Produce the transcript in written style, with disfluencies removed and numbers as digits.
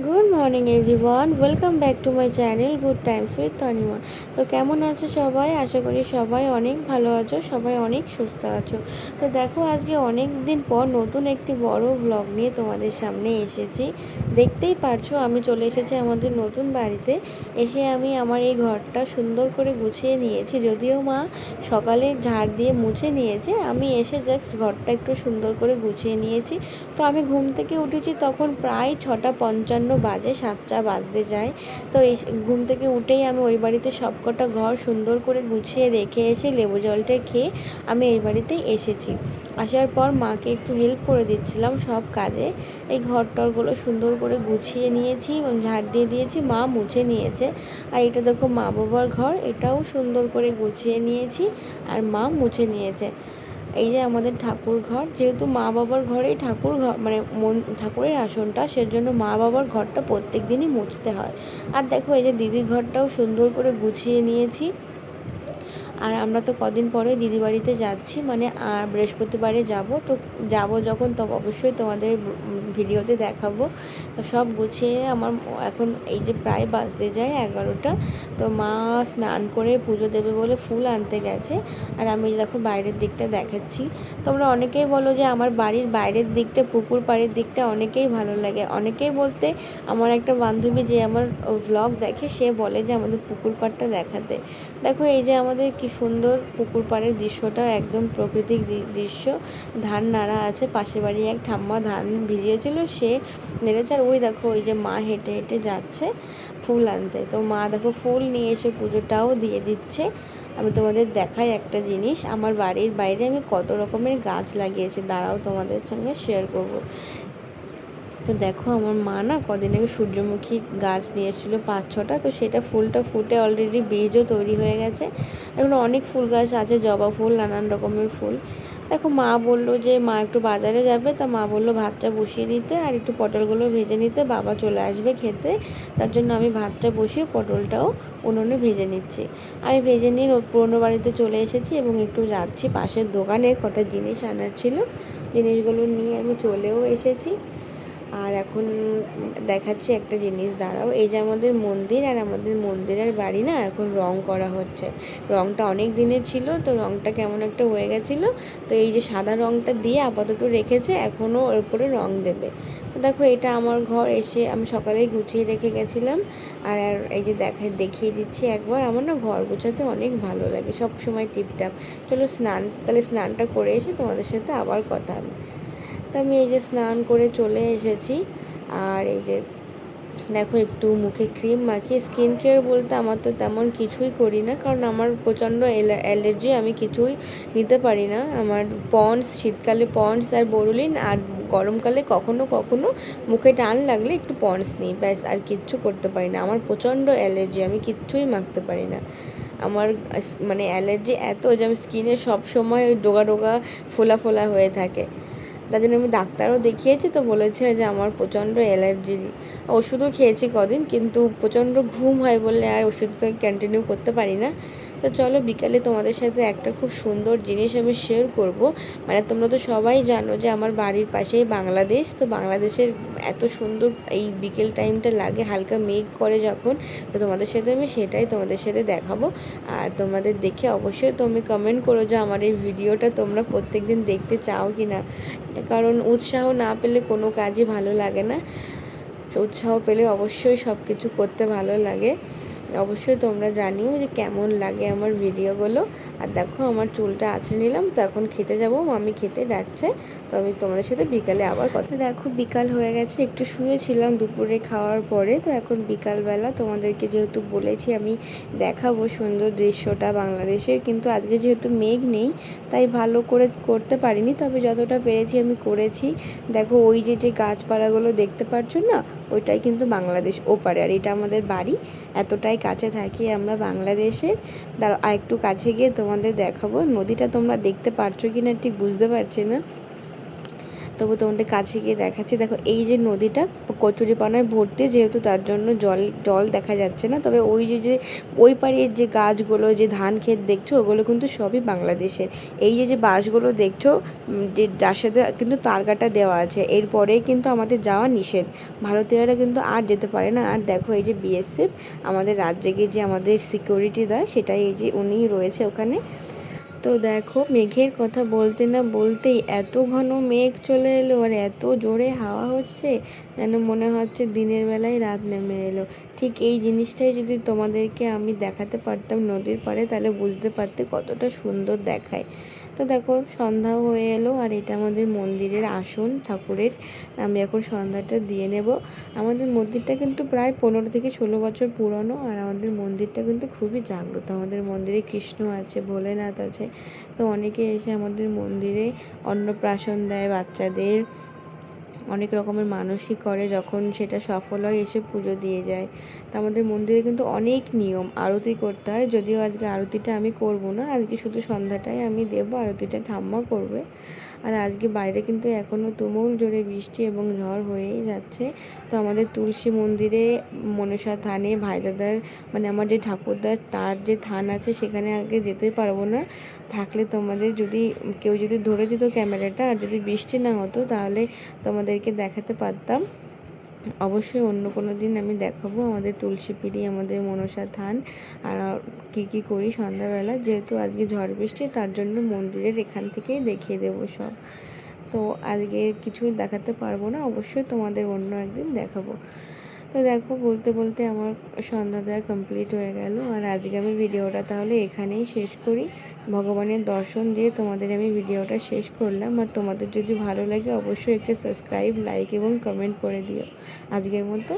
Good morning everyone, welcome back to my channel good Times with Tanima. তো কেমন আছো সবাই? আশা করি সবাই অনেক ভালো আছো, সবাই অনেক সুস্থ আছো। তো দেখো, আজকে অনেক দিন পর নতুন একটি বড় ব্লগ নিয়ে তোমাদের সামনে এসেছি। দেখতেই পারছো আমি চলে এসেছি আমাদের নতুন বাড়িতে। এসে আমি আমার এই ঘরটা সুন্দর করে গুছিয়ে নিয়েছি, যদিও মা সকালে ঝাড় দিয়ে মুছে নিয়েছে। আমি এসে জাস্ট ঘরটা একটু সুন্দর করে গুছিয়ে নিয়েছি। তো আমি ঘুম থেকে উঠেছি তখন প্রায় 6:55 বাজে, 7টা বাজতে যায়। তো এই ঘুম থেকে উঠেই আমি ওই বাড়িতে সবকটা ঘর সুন্দর করে গুছিয়ে রেখে এসে লেবু জলটা খেয়ে আমি এই বাড়িতে এসেছি। আসার পর মাকে একটু হেল্প করে দিচ্ছিলাম সব কাজে। এই ঘর টরগুলো সুন্দর করে গুছিয়ে নিয়েছি এবং ঝাড় দিয়ে দিয়েছি, মা মুছে নিয়েছে। আর এটা দেখো মা বাবার ঘর, এটাও সুন্দর করে গুছিয়ে নিয়েছি আর মা মুছে নিয়েছে। এই যে আমাদের ঠাকুর ঘর, যেহেতু মা বাবার ঘরেই ঠাকুর ঘর মানে ঠাকুরের আসনটা, সেজন্য মা বাবার ঘরটা প্রত্যেক দিনই মুছতে হয়। আর দেখো এই যে দিদির ঘরটাও সুন্দর করে গুছিয়ে নিয়েছি। আর আমরা তো কদিন পরে দিদি বাড়িতে যাচ্ছি, মানে বৃহস্পতিবারে যাব। তো যাব যখন, তো অবশ্যই তোমাদের ভিডিওতে দেখাবো। তো সব গুছিয়ে আমার এখন এই যে প্রায় বাজতে যায় 11টা। তো মা স্নান করে পুজো দেবে বলে ফুল আনতে গেছে। আর আমি দেখো বাইরের দিকটা দেখাচ্ছি। তোমরা অনেকেই বলো যে আমার বাড়ির বাইরের দিকটা, পুকুর পাড়ের দিকটা অনেকেই ভালো লাগে। অনেকেই বলতে আমার একটা বান্ধবী যে আমার ভ্লগ দেখে, সে বলে যে আমাদের পুকুর পাড়টা দেখাতে। দেখো এই যে আমাদের কি সুন্দর পুকুর পাড়ের দৃশ্যটা, একদম প্রাকৃতিক দৃশ্য। ধান নাড়া আছে, পাশে বাড়ি এক ঠাম্মা ধান ভিজিয়েছিল, সে নেড়েছে। আর ওই দেখো ওই যে মা হেঁটে হেঁটে যাচ্ছে ফুল আনতে। তো মা দেখো ফুল নিয়ে এসে পুজোটাও দিয়ে দিচ্ছে। আমি তোমাদের দেখাই একটা জিনিস, আমার বাড়ির বাইরে আমি কত রকমের গাছ লাগিয়েছি, দাঁড়াও তোমাদের সঙ্গে শেয়ার করব। তো দেখো আমার মা না কদিন আগে সূর্যমুখী গাছ নিয়ে এসেছিলো 5-6টা। তো সেটা ফুলটা ফুটে অলরেডি বীজও তৈরি হয়ে গেছে। এখন অনেক ফুল গাছ আছে, জবা ফুল, নানান রকমের ফুল। দেখো মা বললো যে মা একটু বাজারে যাবে, তা মা বললো ভাতটা বসিয়ে দিতে আর একটু পটলগুলো ভেজে নিতে, বাবা চলে আসবে খেতে। তার জন্য আমি ভাতটা বসিয়ে পটলটাও উনুনে ভেজে নিচ্ছি। আমি ভেজে নিয়ে পুরোনো বাড়িতে চলে এসেছি এবং একটু যাচ্ছি পাশের দোকানে, কটা জিনিস আনার ছিল, জিনিসগুলো নিয়ে আমি চলেও এসেছি। আর এখন দেখাচ্ছি একটা জিনিস, দাঁড়াও। এই যে আমাদের মন্দির, আর আমাদের মন্দিরের বাড়ি না এখন রং করা হচ্ছে। রংটা অনেক দিনের ছিল, তো রংটা কেমন একটা হয়ে গেছিলো। তো এই যে সাদা রংটা দিয়ে আপাতত রেখেছে, এখনও ওর উপরে রং দেবে। তো দেখো এটা আমার ঘর, এসে আমি সকালেই গুছিয়ে রেখে গেছিলাম। আর এই যে দেখিয়ে দিচ্ছি একবার। আমার না ঘর গোছাতে অনেক ভালো লাগে, সব সময় টিপটাপ। চলো তাহলে স্নানটা করে এসে তোমাদের সাথে আবার কথা হবে। তো আমি এই যে স্নান করে চলে এসেছি। আর এই যে দেখো একটু মুখে ক্রিম মাখিয়ে, স্কিন কেয়ার বলতে আমার তো তেমন কিছুই করি না, কারণ আমার প্রচণ্ড অ্যালার্জি, আমি কিছুই নিতে পারি না। আমার পন্ডস, শীতকালে পন্ডস আর বোরোলিন, আর গরমকালে কখনো কখনো মুখে টান লাগলে একটু পন্ডস নিই, ব্যাস। আর কিচ্ছু করতে পারি না, আমার প্রচণ্ড অ্যালার্জি, আমি কিচ্ছুই মাখতে পারি না। আমার মানে অ্যালার্জি এত যে আমি স্কিনে সবসময় ওই ডোগা ডোগা ফোলা ফোলা হয়ে থাকে। তার জন্য আমি ডাক্তারও দেখিয়েছি, তো বলেছে যে আমার প্রচণ্ড অ্যালার্জি। ওষুধও খেয়েছি কদিন, কিন্তু প্রচণ্ড ঘুম হয় বলে আর ওষুধ কন্টিনিউ করতে পারি না। তো চলো বিকালে তোমাদের সাথে একটা খুব সুন্দর জিনিস আমি শেয়ার করব। মানে তোমরা তো সবাই জানো যে আমার বাড়ির পাশেই বাংলাদেশ। তো বাংলাদেশের এত সুন্দর এই বিকেল টাইমটা লাগে, হালকা মেঘ করে যখন। তো তোমাদের সাথে আমি সেটাই তোমাদের সাথে দেখাবো। আর তোমাদের দেখে অবশ্যই তুমি কমেন্ট করো যে আমার এই ভিডিওটা তোমরা প্রত্যেক দিন দেখতে চাও কি না। কারণ উৎসাহ না পেলে কোনো কাজই ভালো লাগে না, উৎসাহ পেলে অবশ্যই সব কিছু করতে ভালো লাগে। অবশ্যই তোমরা জানিও যে কেমন লাগে আমার ভিডিওগুলো। আর দেখো আমার চুলটা আঁচড়ে নিলাম, তো এখন খেতে যাবো, মামি খেতে ডাকছে। তো আমি তোমাদের সাথে বিকালে আবার কথা। দেখো বিকাল হয়ে গেছে, একটু শুয়েছিলাম দুপুরে খাওয়ার পরে। তো এখন বিকালবেলা তোমাদেরকে যেহেতু বলেছি আমি দেখাবো সুন্দর দৃশ্যটা বাংলাদেশের, কিন্তু আজকে যেহেতু মেঘ নেই তাই ভালো করে করতে পারিনি, তবে যতটা পেরেছি আমি করেছি। দেখো ওই যে যে গাছপালাগুলো দেখতে পাচ্ছ না, ওইটাই কিন্তু বাংলাদেশ ওপারে, আর এটা আমাদের বাড়ি। এতটাই কাছে থাকি আমরা বাংলাদেশের। আর একটু কাছে গিয়ে তোমাদের দেখাবো। নদীটা তোমরা দেখতে পারছো কি না ঠিক বুঝতে পারছি না। তবু তোমাদের কাছে গিয়ে দেখাচ্ছি। দেখো এই যে নদীটা কচুরিপানায় ভর্তি, যেহেতু তার জন্য জল জল দেখা যাচ্ছে না, তবে ওই যে ওই পাড়ের যে গাছগুলো, যে ধান ক্ষেত দেখছো, ওগুলো কিন্তু সবই বাংলাদেশের। এই যে বাঁশগুলো দেখছো, যে যার সাথে কিন্তু তারকাটা দেওয়া আছে, এরপরেই কিন্তু আমাদের যাওয়া নিষেধ, ভারতীয়রা কিন্তু আর যেতে পারে না। আর দেখো এই যে বিএসএফ আমাদের রাজ্যে গিয়ে যে আমাদের সিকিউরিটি দেয়, সেটাই এই যে উনিই রয়েছে ওখানে। তো দেখো মেঘের কথা বলতে না বলতেই এত ঘন মেঘ চলে এলো, আর এত জোরে হাওয়া হচ্ছে, যেন মনে হচ্ছে দিনের বেলায় রাত নেমে এলো। ঠিক এই জিনিসটাই যদি তোমাদেরকে আমি দেখাতে পারতাম নদীর পাড়ে, তাহলে বুঝতে পারতে কতটা সুন্দর দেখায়। তো দেখো সন্ধ্যাও হয়ে এলো, আর এটা আমাদের মন্দিরের আসন ঠাকুরের। আমি এখন সন্ধ্যাটা দিয়ে নেব। আমাদের মন্দিরটা কিন্তু প্রায় 15 থেকে 16 বছর পুরনো, আর আমাদের মন্দিরটা কিন্তু খুবই জাগ্রত। আমাদের মন্দিরে কৃষ্ণ আছে, ভোলেনাথ আছে। তো অনেকে এসে আমাদের মন্দিরে অন্নপ্রাশন দেয় বাচ্চাদের, অনেক রকমের মানসিক করে, যখন সেটা সফল হয় এসে পুজো দিয়ে যায়। তো আমাদের মন্দিরে কিন্তু অনেক নিয়ম, আরতি করতে হয়। যদিও আজকে আরতিটা আমি করব না, আজকে শুধু সন্ধ্যাটাই আমি দেবো, আরতিটা ঠাম্মা করবে। আর আজকে বাইরে কিন্তু এখনও তুমুল জোরে বৃষ্টি এবং ঝড় হয়েই যাচ্ছে। তো আমাদের তুলসী মন্দিরে, মনসা থানে, ভাইদাদার মানে আমার যে ঠাকুরদার তার যে থান আছে, সেখানে আগে যেতে পারবো না। থাকলে তোমাদের যদি কেউ যদি ধরে যেত ক্যামেরাটা, আর যদি বৃষ্টি না হতো, তাহলে তোমাদেরকে দেখাতে পারতাম। অবশ্যই অন্য কোনো দিন আমি দেখাবো আমাদের তুলসী পিড়ি, আমাদের মনসা থান, আর কী করি সন্ধ্যাবেলা। যেহেতু আজকে ঝড় বৃষ্টি, তার জন্য মন্দিরের এখান থেকেই দেখিয়ে দেবো সব। তো আজকে কিছুই দেখাতে পারবো না, অবশ্যই তোমাদের অন্য একদিন দেখাবো। তো দেখো বলতে বলতে আমার সন্ধ্যা দেওয়া কমপ্লিট হয়ে গেল, আর আজকে আমি ভিডিওটা তাহলে এখানেই শেষ করি। ভগবানের দর্শন দিয়ে তোমাদের আমি ভিডিওটা শেষ করলাম। আর তোমাদের যদি ভালো লাগে অবশ্যই একটা সাবস্ক্রাইব, লাইক এবং কমেন্ট করে দিও। আজকের মতো